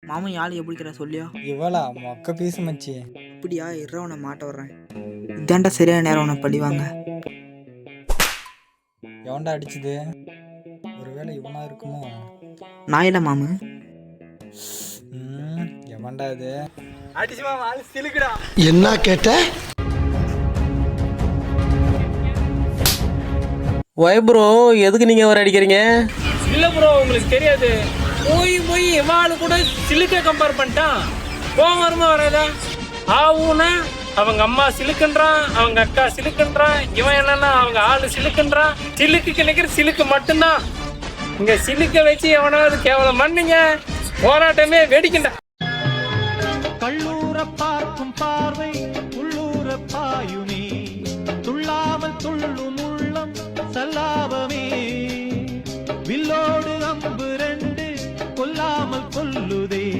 மாமன் யாழ் எப்படிக்கிற சொல்லியா? இவளா மொக்க பீசு மச்சி. இப்படியா? இற உன்னை மாட்ட வர்றேன். இதாண்டா சரியான நேரம் உன்னை பழிவாங்க. எவன்டா அடிச்சுது? ஒருவேளை இவனா இருக்குமோ? நாயில மாமு. எவன்டா இது? அடிச்சு மாமா அது சிலுக்குடா. என்ன கேட்ட? ஒய் ப்ரோ, எதுக்கு நீங்க வர அடிக்கிறீங்க? இல்ல ப்ரோ, உங்களுக்கு தெரியாது. போய் இவாளு கூட சிலுக்க கம்பேர் பண்ணிட்டான். கோவம் வருமா வராதா? ஆவுனா அவங்க அம்மா சிலுக்குன்றான், அவங்க அக்கா சிலுக்குன்றான், இவன் என்னன்னா அவங்க ஆளு சிலுக்குன்றான். சிலுக்கு நினைக்கிற சிலுக்கு மட்டும்தான். இங்க சிலுக்க வச்சு எவனாவது கேவலம் பண்ணீங்க, போராட்டமே வெடிக்கின்ற. கள்ளூர பார்க்கும் பார்வை உள்ளூர பாயுனே, துள்ளாமல் துள்ளும் உள்ளம் சல்லாபமே, வில்லோடு அம்பு ரெண்டு கொல்லாமல் கொல்லுதே.